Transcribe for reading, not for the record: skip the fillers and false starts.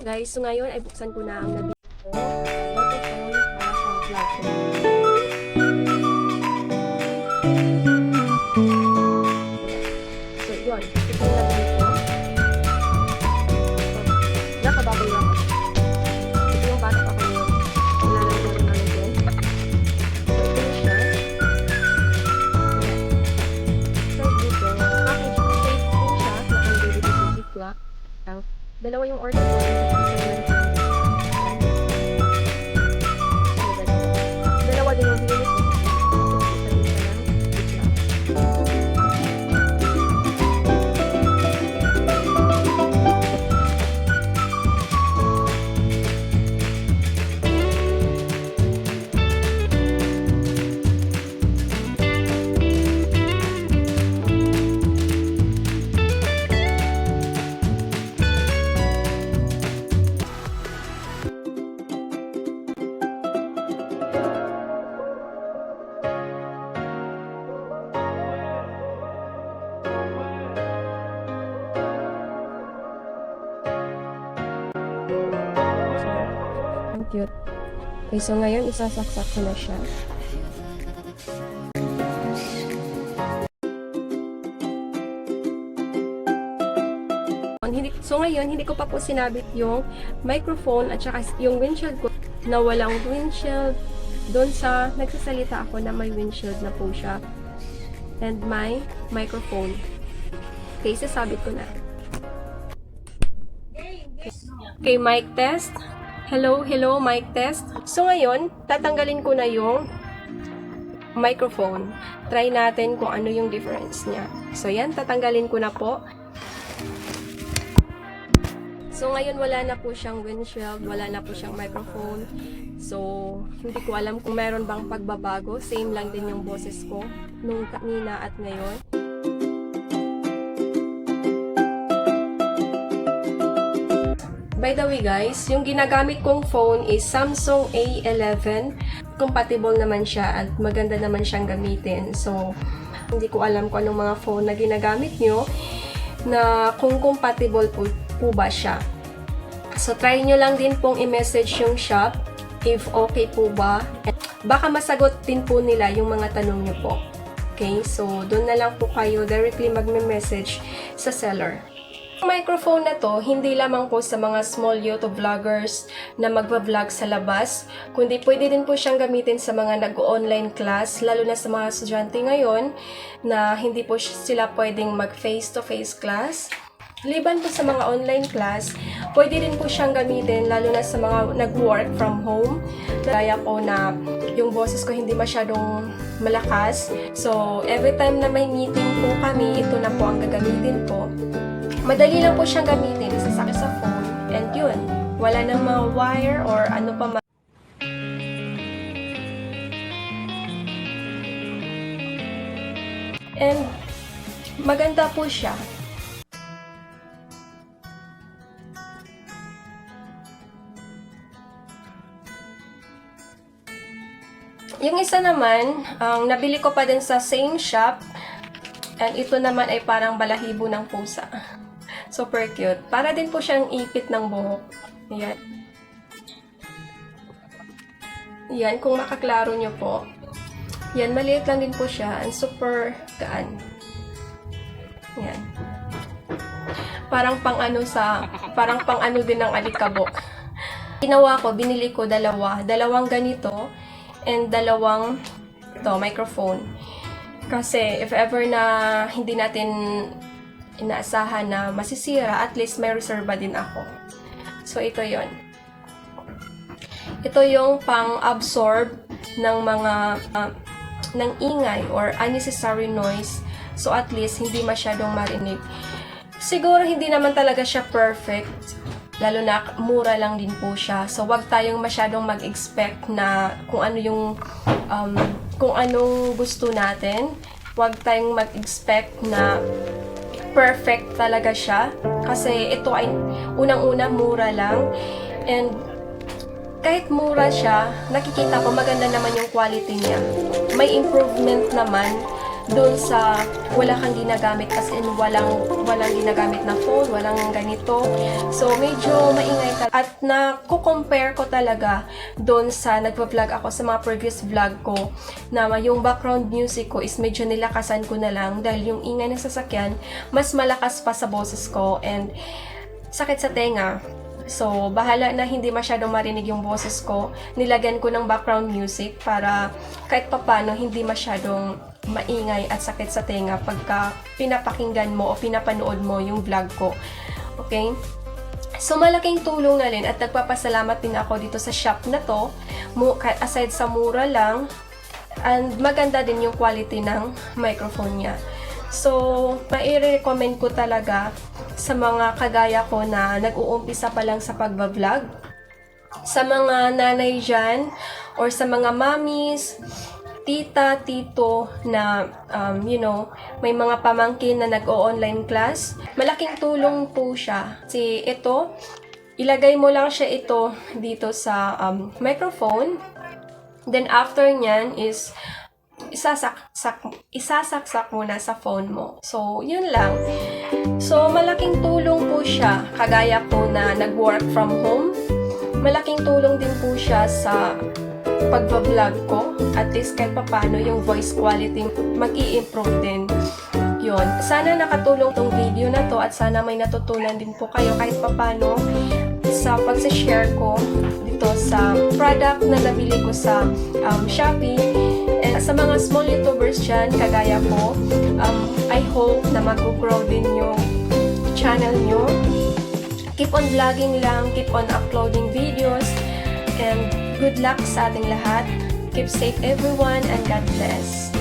Guys, so ngayon ay buksan ko na ang nabili ko. Microphone para sa vlog ko. So, yun. Ito yung nabili ko. Nakababoy lang ako. Ito yung bata ako yun. Nilalagyan namin din. So, ito yung siya. So, dito. Package ko safe po siya. Nakandili dito yung ziplock. Dalawa yung order ko. Dalawa din yung binili ko. Ang cute. Okay, so ngayon isasaksak ko na siya. So ngayon, hindi ko pa po sinabit yung microphone at saka yung windshield ko na walang windshield. Doon sa nagsasalita ako na may windshield na po siya. And my microphone. Okay, sasabit ko na. Okay, mic test. Hello, mic test. So ngayon, tatanggalin ko na yung microphone. Try natin kung ano yung difference niya. So yan, tatanggalin ko na po. So ngayon, wala na po siyang windshield, wala na po siyang microphone. So, hindi ko alam kung meron bang pagbabago. Same lang din yung boses ko nung kanina at ngayon. By the way guys, yung ginagamit kong phone is Samsung A11. Compatible naman siya at maganda naman siyang gamitin. So, hindi ko alam kung anong mga phone na ginagamit nyo na kung compatible po ba siya. So, try nyo lang din pong i-message yung shop if okay po ba. Baka masagot din po nila yung mga tanong nyo po. Okay? So, doon na lang po kayo directly magme-message sa seller. Ang microphone na to, hindi lamang po sa mga small YouTube vloggers na magva-vlog sa labas, kundi pwede din po siyang gamitin sa mga nag-online class, lalo na sa mga estudyante ngayon na hindi po sila pwedeng mag-face-to-face class. Liban po sa mga online class, pwede din po siyang gamitin lalo na sa mga nag-work from home. Kaya po na yung boses ko hindi masyadong malakas. So, every time na may meeting po kami, ito na po ang gagamitin ko. Madali lang po siyang gamitin, isasakit sa phone, and yun, wala nang mga wire or ano pa and maganda po siya. Yung isa naman, nabili ko pa din sa same shop, and ito naman ay parang balahibo ng pusa. Super cute. Para din po siyang ipit ng buhok. Ayan. Yan, kung makaklaro nyo po. Yan, maliit lang din po siya. And super gaan. Yan. Parang pang ano din ng alikabok. Ginawa ko, binili ko dalawang ganito and dalawang microphone. Kasi if ever na hindi natin inaasahan na masisira, at least may reserva din ako. So, ito yon. Ito yung pang-absorb ng mga ng ingay or unnecessary noise. So, at least hindi masyadong marinig. Siguro hindi naman talaga siya perfect. Lalo na mura lang din po siya. So, wag tayong masyadong mag-expect na kung ano yung kung anong gusto natin. Wag tayong mag-expect na perfect talaga siya. Kasi ito ay unang-una mura lang. And kahit mura siya, nakikita ko maganda naman yung quality niya. May improvement naman doon sa wala kang ginagamit, as in walang ginagamit na phone, walang ganito. So medyo maingay at na-compare ko talaga doon sa nagva-vlog ako sa mga previous vlog ko na yung background music ko is medyo nilakasan ko na lang dahil yung ingay ng sasakyan mas malakas pa sa boses ko and sakit sa tenga. So, bahala na hindi masyadong marinig yung boses ko. Nilagyan ko ng background music para kahit papano hindi masyadong maingay at sakit sa tenga pagka pinapakinggan mo o pinapanood mo yung vlog ko. Okay? So, malaking tulong na rin at nagpapasalamat din ako dito sa shop na to. Aside sa mura lang, and maganda din yung quality ng microphone niya. So, mai-recommend ko talaga sa mga kagaya ko na nag-uumpisa pa lang sa pagbablog, sa mga nanay dyan, or sa mga mommies, tita, tito na, may mga pamangkin na nag-o-online class. Malaking tulong po siya. Kasi ito, ilagay mo lang siya ito dito sa microphone. Then after nyan is isasaksak muna sa phone mo. So, yun lang. So, malaking tulong po siya. Kagaya po na nag-work from home. Malaking tulong din po siya sa pagbablog ko. At least kahit papano yung voice quality mag-i-improve din. Yun. Sana nakatulong tong video na to at sana may natutunan din po kayo kahit papano sa pag-share ko dito sa product na nabili ko sa Shopee. And sa mga small YouTubers dyan, kagaya ko, I hope na mag-grow din yung channel nyo. Keep on vlogging lang, keep on uploading videos, and good luck sa ating lahat. Keep safe everyone, and God bless.